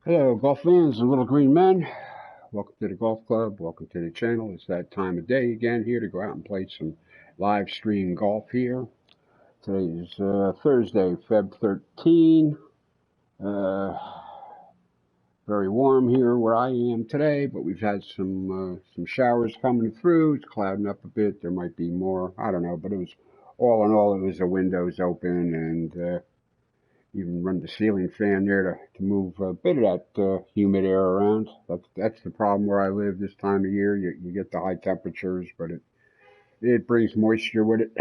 Hello, golf fans and little green men. Welcome to the golf club. Welcome to the channel. It's that time of day again here to go out and play some live stream golf here. Today is Thursday, Feb 13. Very warm here where I am today, but we've had some showers coming through. It's clouding up a bit. There might be more. I don't know, but it was all in all, it was the windows open and even run the ceiling fan there to move a bit of that humid air around. That's the problem where I live this time of year. You get the high temperatures, but it brings moisture with it.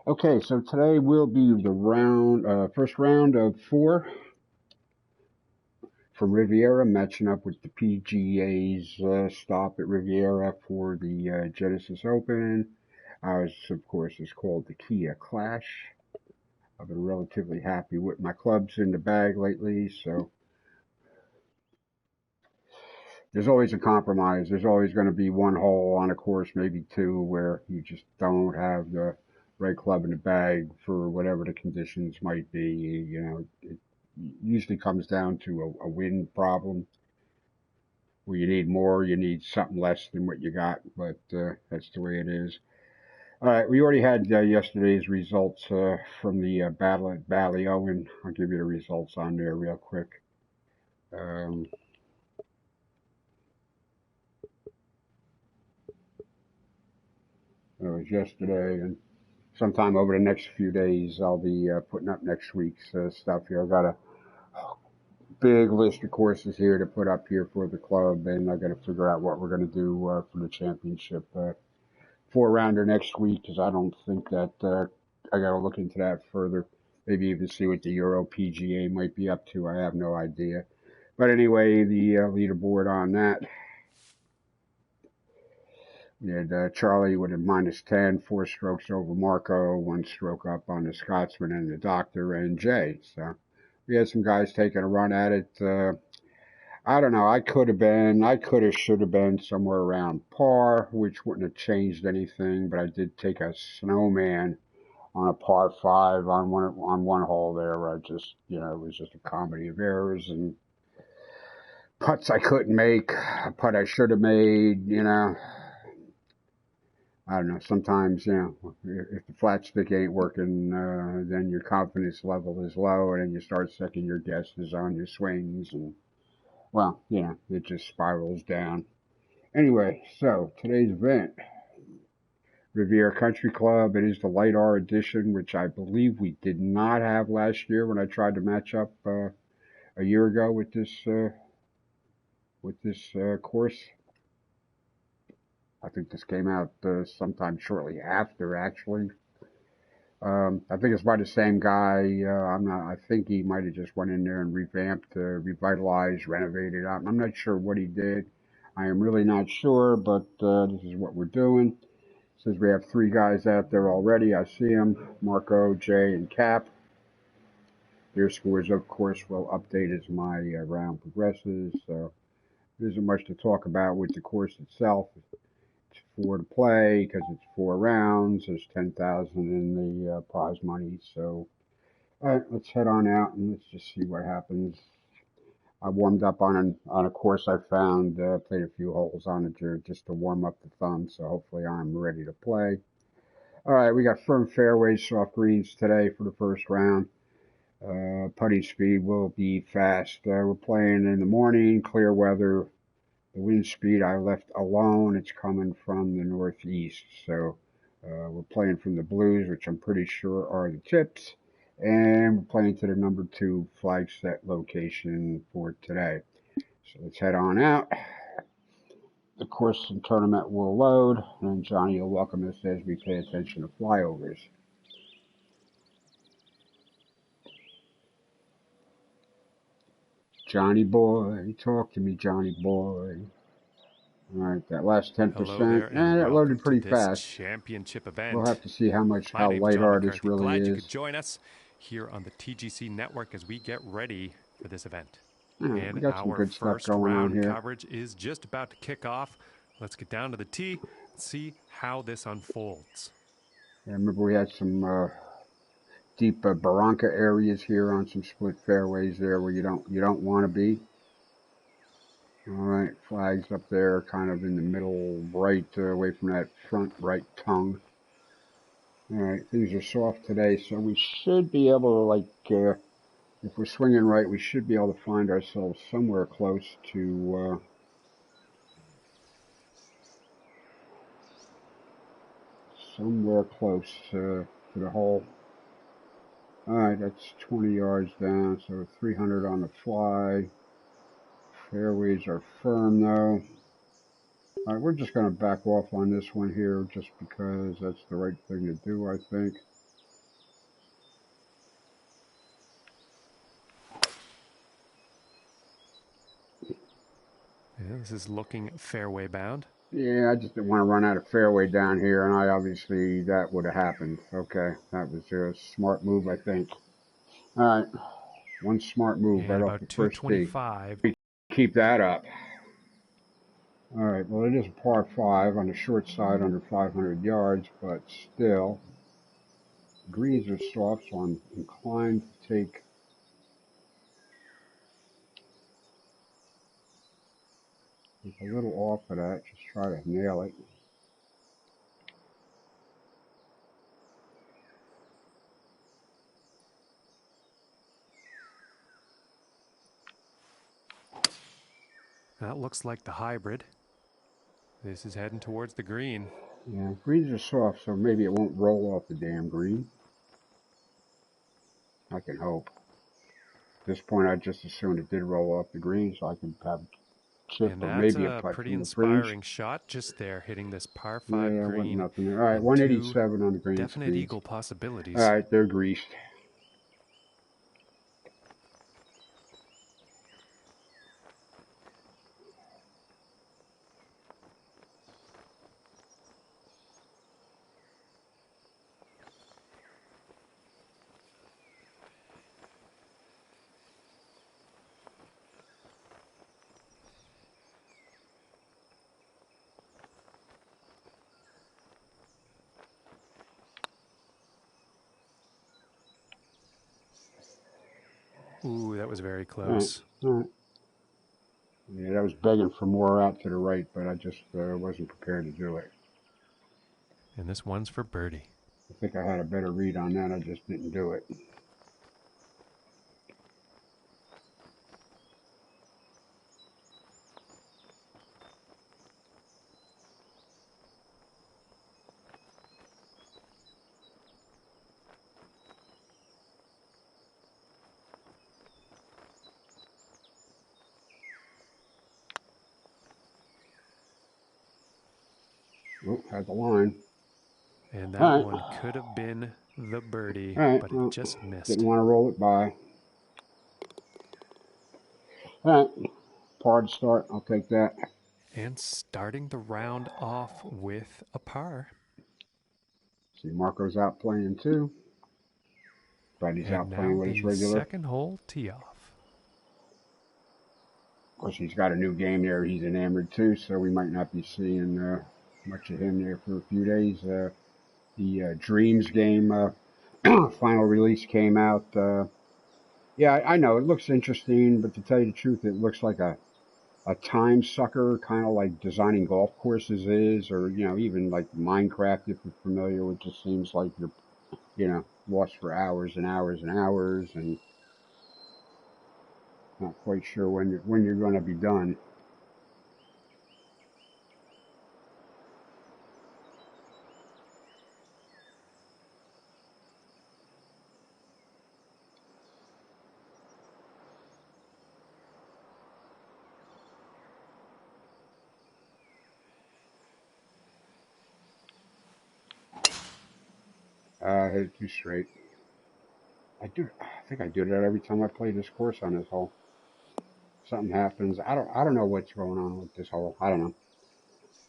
Okay, so today will be the first round of 4 from Riviera, matching up with the PGA's stop at Riviera for the Genesis Open. Ours, of course, is called the Kia Klash. I've been relatively happy with my clubs in the bag lately, so there's always a compromise. There's always going to be one hole on a course, maybe 2, where you just don't have the right club in the bag for whatever the conditions might be. You know, it usually comes down to a wind problem where you need more, you need something less than what you got, but that's the way it is. All right, we already had yesterday's results from the battle at Ballyowen. I'll give you the results on there real quick. It was yesterday, and sometime over the next few days, I'll be putting up next week's stuff here. I've got a big list of courses here to put up here for the club, and I've got to figure out what we're going to do for the championship 4-rounder next week, because I don't think that I got to look into that further. Maybe even see what the Euro PGA might be up to. I have no idea. But anyway, the leaderboard on that. We had Charlie with a -10, 4 strokes over Marco, 1 stroke up on the Scotsman and the Doctor and Jay. So we had some guys taking a run at it. I don't know. I should have been somewhere around par, which wouldn't have changed anything. But I did take a snowman on a par 5 on one hole there, where it was just a comedy of errors and putts I couldn't make, a putt I should have made. I don't know. Sometimes, if the flat stick ain't working, then your confidence level is low, and then you start second your guesses on your swings, and well, it just spirals down. Anyway, so today's event, Riviera Country Club. It is the Light R edition, which I believe we did not have last year when I tried to match up a year ago with this course. I think this came out sometime shortly after, actually. I think it's by the same guy. I think he might have just went in there and revamped, revitalized, renovated. I'm not sure what he did. I am really not sure, but this is what we're doing. It says we have 3 guys out there already. I see them: Marco, Jay, and Cap. Their scores, of course, will update as my round progresses. So there isn't much to talk about with the course itself. It's 4 to play because it's 4 rounds. There's 10,000 in the prize money. So, all right, let's head on out and let's just see what happens. I warmed up on a course I found, played a few holes on it just to warm up the thumb. So hopefully I'm ready to play. All right, we got firm fairways, soft greens today for the first round. Putting speed will be fast. We're playing in the morning, clear weather. The wind speed I left alone. It's coming from the northeast. So we're playing from the blues, which I'm pretty sure are the tips. And we're playing to the number 2 flag set location for today. So let's head on out. The course and tournament will load, and Johnny will welcome us as we pay attention to flyovers. Johnny boy, talk to me, Johnny boy. All right, that last 10%, that loaded pretty fast. Championship event. We'll have to see how light art this really Glad is. you could join us here on the TGC network as we get ready for this event. We got some good stuff going on here. Coverage is just about to kick off. Let's get down to the tee and see how this unfolds. I remember we had some deep barranca areas here on some split fairways there where you don't want to be. All right, flags up there, kind of in the middle right, away from that front right tongue. All right, things are soft today, so we should be able to, like, if we're swinging right, we should be able to find ourselves somewhere close to the hole. All right, that's 20 yards down, so 300 on the fly. Fairways are firm though. All right, we're just going to back off on this one here just because that's the right thing to do, I think. Yeah, this is looking fairway bound. Yeah, I just didn't want to run out of fairway down here, and obviously that would have happened. Okay, that was a smart move, I think. All right, one smart move right And off the about first tee. 225. Keep that up. All right, well, it is a par 5 on the short side under 500 yards, but still, greens are soft, so I'm inclined to take a little off of that, just try to nail it. That looks like the hybrid. This is heading towards the green. Yeah, greens are soft, so maybe it won't roll off the damn green. I can hope. At this point, I just assumed it did roll off the green, so I could have a chip And or that's maybe a a putt pretty from the fringe. inspiring shot just there, hitting this par 5 Yeah, there wasn't green. nothing there. All right, And 187 on the green definite speeds. eagle possibilities. All right, they're greased. Ooh, that was very close. All right. Yeah, that was begging for more out to the right, but I just wasn't prepared to do it. And this one's for birdie. I think I had a better read on that. I just didn't do it. Oh, had the line. And that All right. one could have been the birdie, All right, but well, it just missed. Didn't want to roll it by. All right, par to start. I'll take that. And starting the round off with a par. See, Marco's out playing too. But he's out And playing now with his the regular. second hole tee off. Of course, he's got a new game there. He's enamored too, so we might not be seeing much of him there for a few days. The Dreams game final release came out. Yeah, I know it looks interesting, but to tell you the truth, it looks like a time sucker, kind of like designing golf courses is, or even like Minecraft. If you're familiar, it just seems like you're lost for hours and hours and hours, and not quite sure when you're going to be done. Hit it too straight. I think I do that every time I play this course on this hole. Something happens. I don't know what's going on with this hole. I don't know.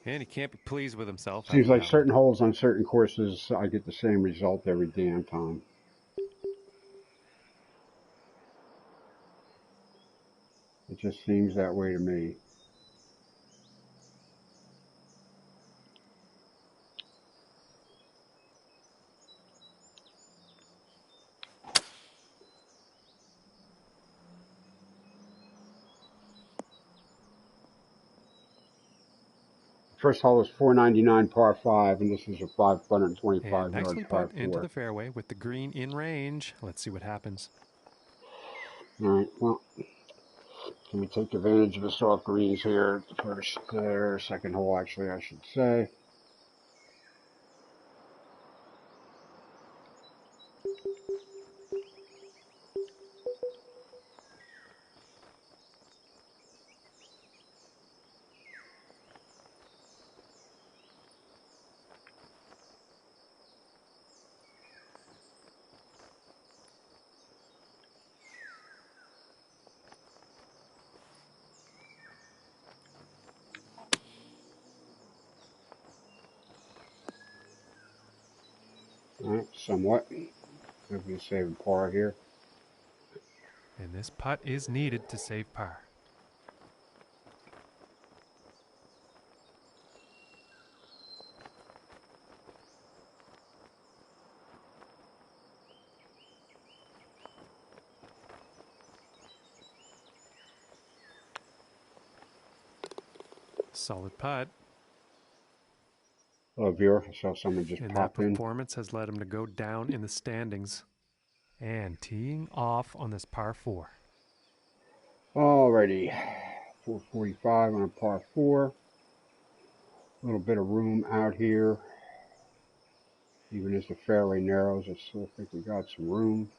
And he can't be pleased with himself. Seems like that certain one. holes on certain courses, I get the same result every damn time. It just seems that way to me. First hole is 499 par 5, and this is a And 525-yard nicely par put into 4. the fairway with the green in range. Let's see what happens. All right, well, can we take advantage of the soft greens here? First, second hole, actually, I should say. All right, somewhat. Maybe saving par here. And this putt is needed to save par. Solid putt. Hello, viewer. I saw someone just And that pop in. performance has led him to go down in the standings. And teeing off on this par 4. Alrighty, 445 on a par 4. A little bit of room out here. Even as the fairway narrows, I still think we got some room.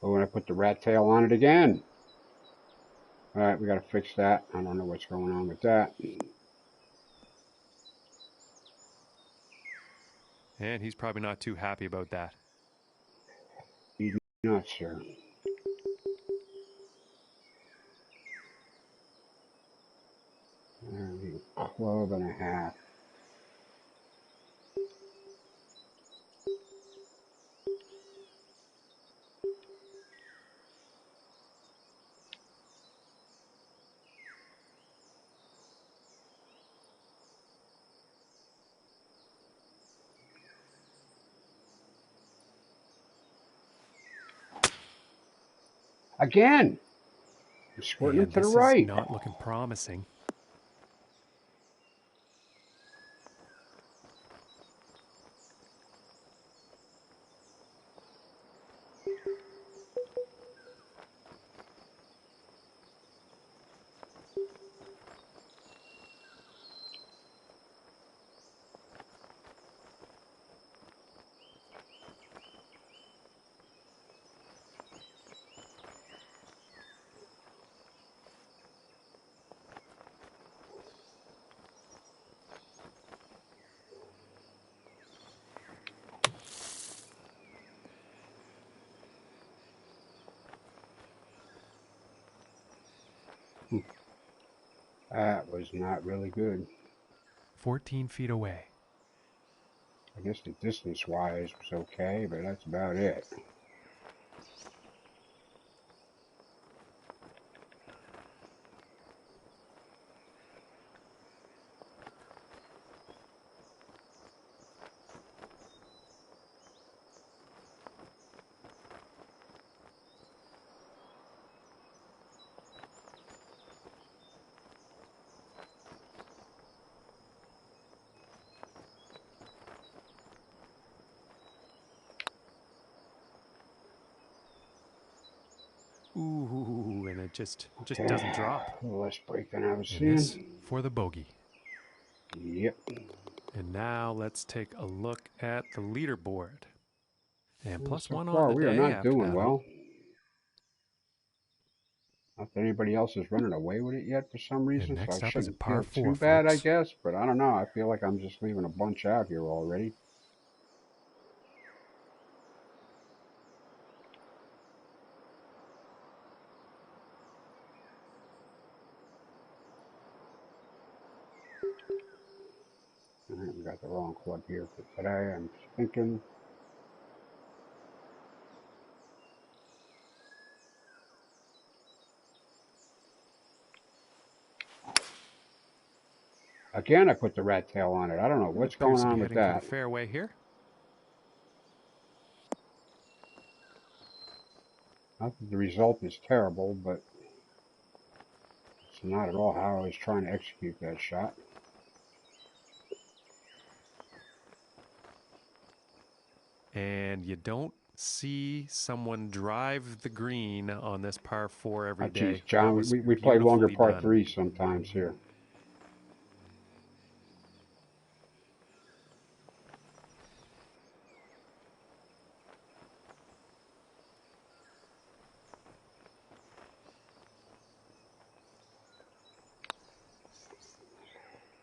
Oh, and I put the rat tail on it again. All right, we got to fix that. I don't know what's going on with that. And he's probably not too happy about that. Not sure. Club and a half. Again, I'm squirting them And to the this is right. not looking promising. That was not really good. 14 feet away. I guess the distance-wise was okay, but that's about it. Ooh, and it just doesn't drop. A little less break than I was And this seeing. for the bogey. Yep. And now let's take a look at the leaderboard. And Well, plus so one on far, the we are day not after doing that well. hole. Not that anybody else is running away with it yet for some reason, so I next up is a shouldn't par feel 4, too bad, I folks. guess. But I don't know. I feel like I'm just leaving a bunch out here already. All right, we got the wrong club here for today. I'm thinking. Again, I put the rat tail on it. I don't know what's going on with Heading for that. the fairway here. Not that the result is terrible, but it's not at all how I was trying to execute that shot. And you don't see someone drive the green on this par 4 every day. Geez, John, we play longer par 3s sometimes here.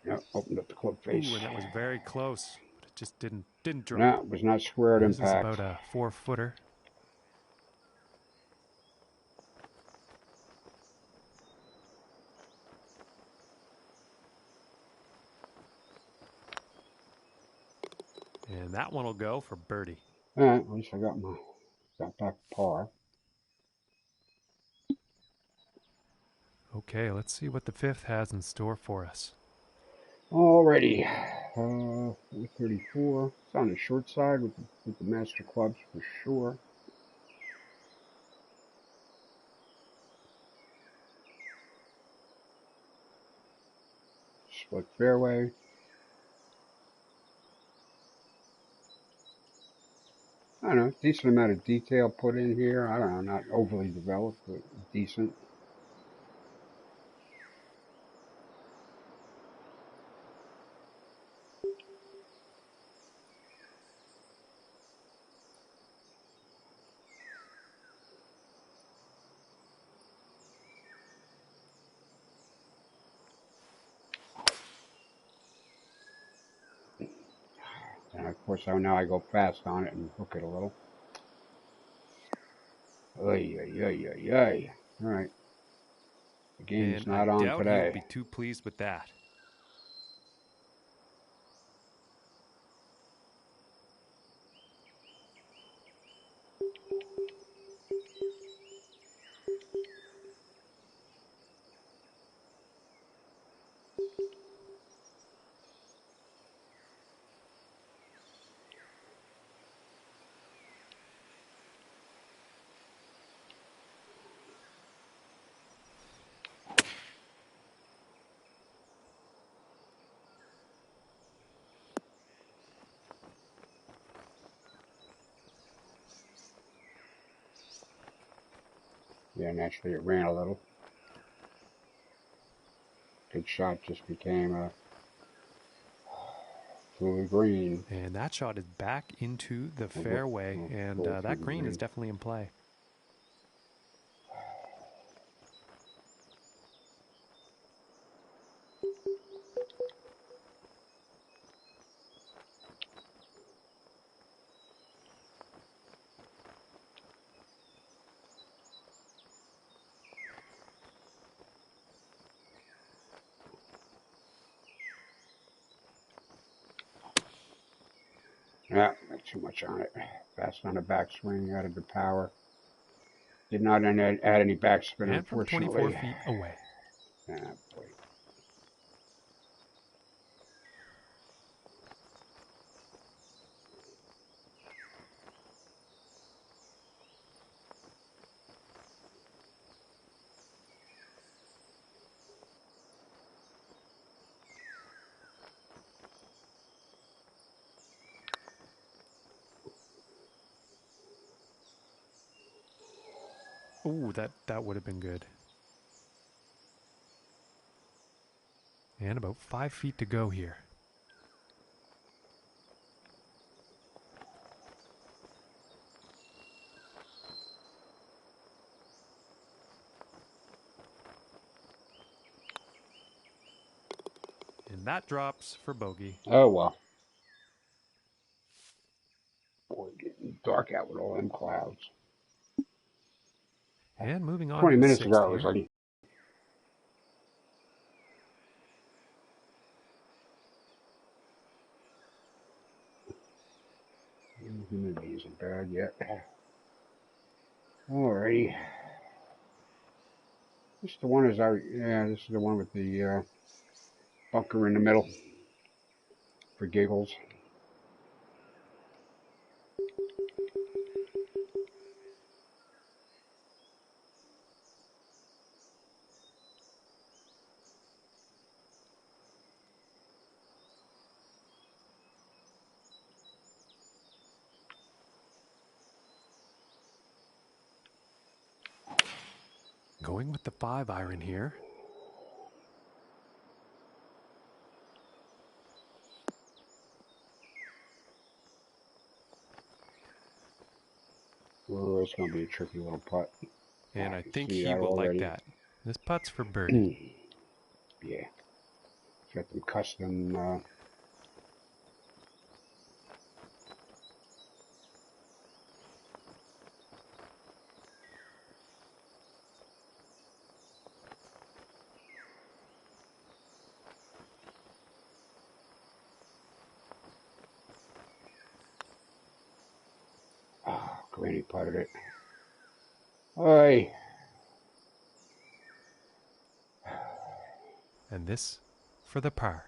Yep, opened up the club face. Ooh, and that was very close, but it just didn't drop. No, it was not square at This impact. is about a 4-footer. And that one will go for birdie. All right, at least I got back par. Okay, let's see what the 5th has in store for us. Alrighty, 34. It's on the short side with the master clubs for sure. Split fairway. I don't know, decent amount of detail put in here. I don't know, not overly developed, but decent. And of course, now I go fast on it and hook it a little. Ay, ay, ay, ay, ay. All right. The game's And not I on doubt today. he'll be too pleased with that. Yeah, naturally it ran a little. Good shot just became a fluid green. And that shot is back into the fairway, and that green is definitely in play. Yeah, not too much on it. Fast on the backswing, added the power. Did not add any backspin, And from unfortunately. 24 feet away. Ah, boy. Ooh, that would have been good. And about 5 feet to go here. And that drops for bogey. Oh, well. Boy, getting dark out with all them clouds. And moving on 20 to minutes the 6th ago, it here. was like... Humidity isn't bad yet. Alrighty. This is the one this is the one with the bunker in the middle for giggles. Going with the 5-iron here. Oh, it's going to be a tricky little putt. And I think he will like that. This putt's for birdie. Yeah. Got them custom... Oh, Granny putted it. Oi! And this for the par.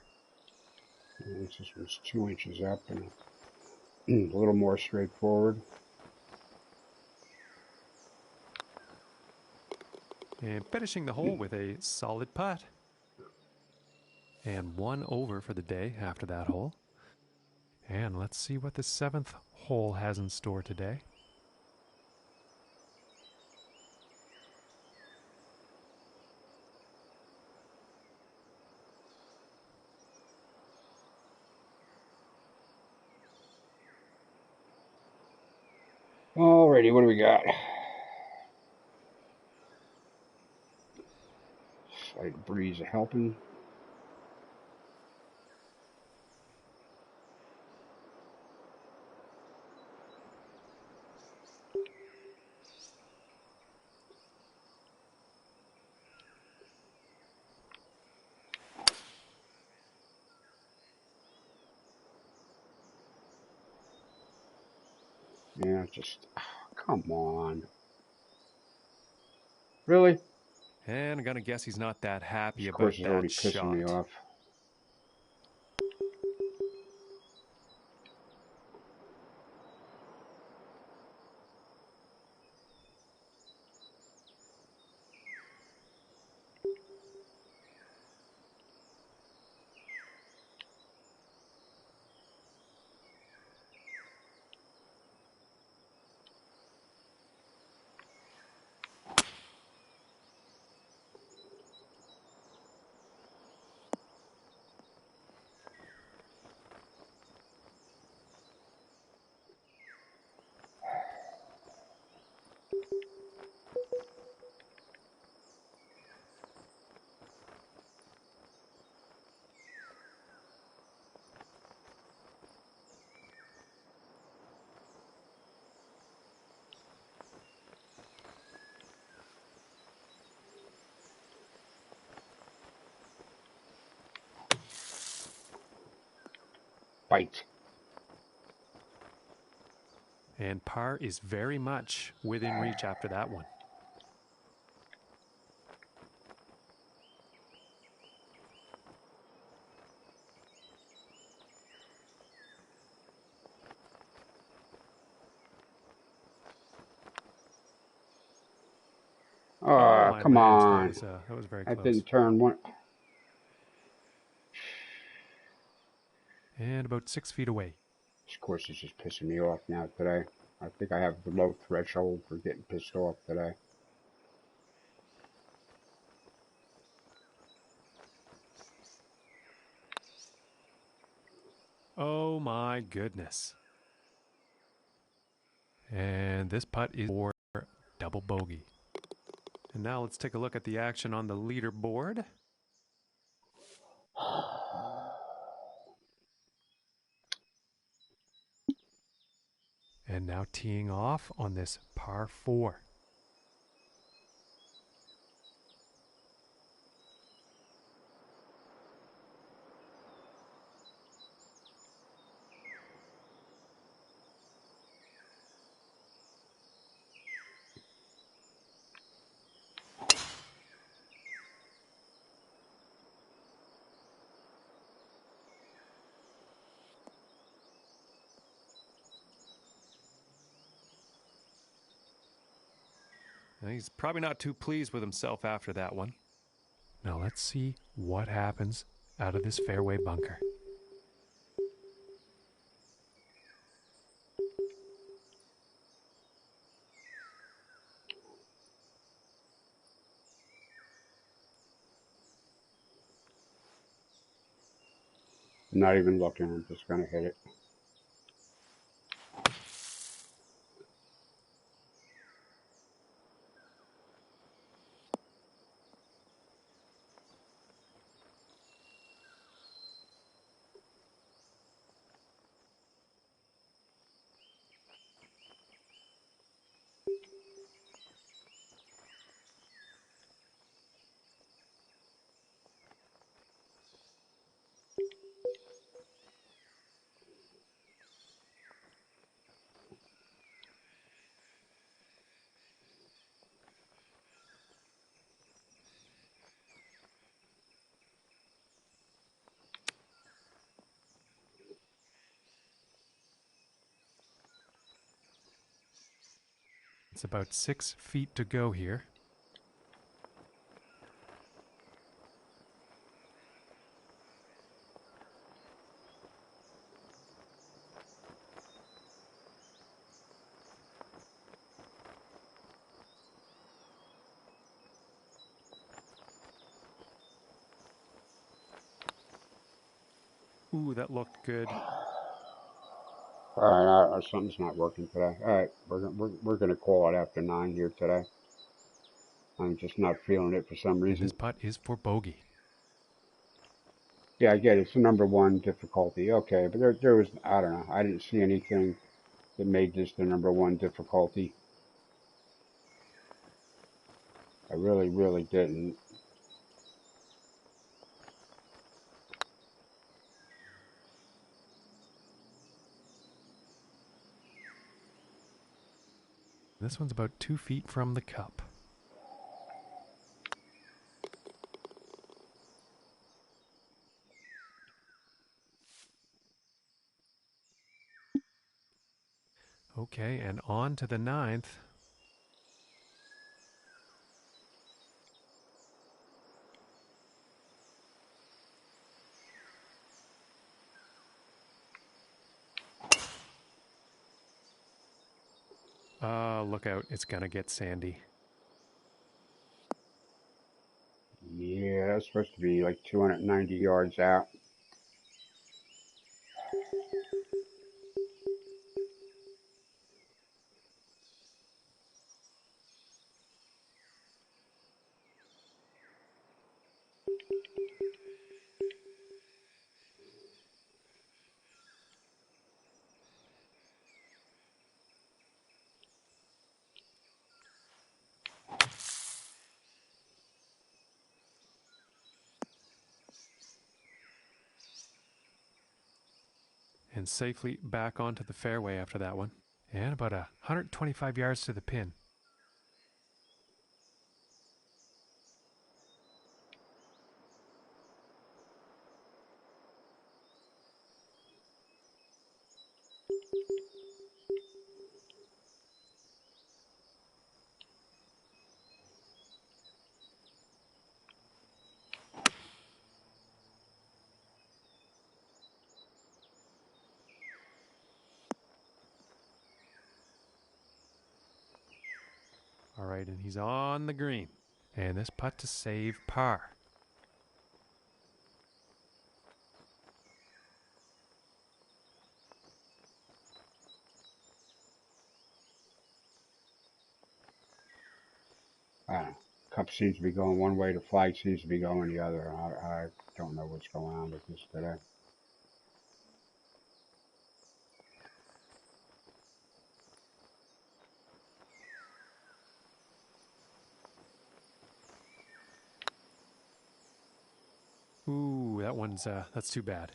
This was 2 inches up and a little more straightforward. And finishing the hole with a solid putt. And 1 over for the day after that hole. And let's see what the 7th hole has in store today. Alrighty, what do we got? Slight breeze helping. Yeah, just, come on. Really? And I'm going to guess he's not that happy about This course is already that pissing shot. me off. Bite. And par is very much within reach after that one. Oh, come on. That was very close. That didn't turn one. And about 6 feet away. This course is just pissing me off now today. I think I have the low threshold for getting pissed off today. Oh my goodness. And this putt is for double bogey. And now let's take a look at the action on the leaderboard. And now teeing off on this par 4. He's probably not too pleased with himself after that one. Now let's see what happens out of this fairway bunker. I'm not even looking. I'm just going to hit it. It's about 6 feet to go here. Ooh, that looked good. All right, something's not working today. All right, we're going to call it after 9 here today. I'm just not feeling it for some reason. This putt is for bogey. Yeah, I get it. It's the number 1 difficulty. Okay, but there was, I don't know. I didn't see anything that made this the number 1 difficulty. I really, really didn't. This one's about 2 feet from the cup. Okay, and on to the 9th. Look out, it's gonna get sandy. Yeah, that's supposed to be like 290 yards out. And safely back onto the fairway after that one. And about 125 yards to the pin. All right, and he's on the green. And this putt to save par. Cup seems to be going one way, the flag seems to be going the other. I don't know what's going on with this today. Ooh, that one's, that's too bad.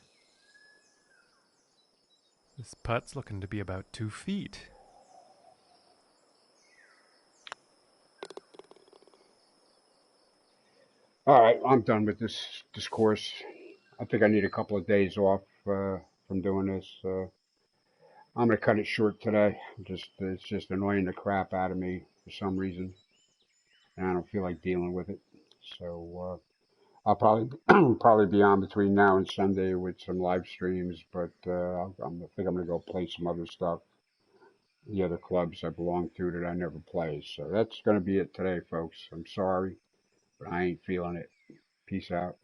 This putt's looking to be about 2 feet. All right, I'm done with this course. I think I need a couple of days off from doing this. I'm gonna cut it short today. It's just annoying the crap out of me for some reason. and I don't feel like dealing with it. So I'll probably probably be on between now and Sunday with some live streams, but I think I'm gonna go play some other stuff, the other clubs I belong to that I never play. So that's gonna be it today, folks. I'm sorry, but I ain't feeling it. Peace out.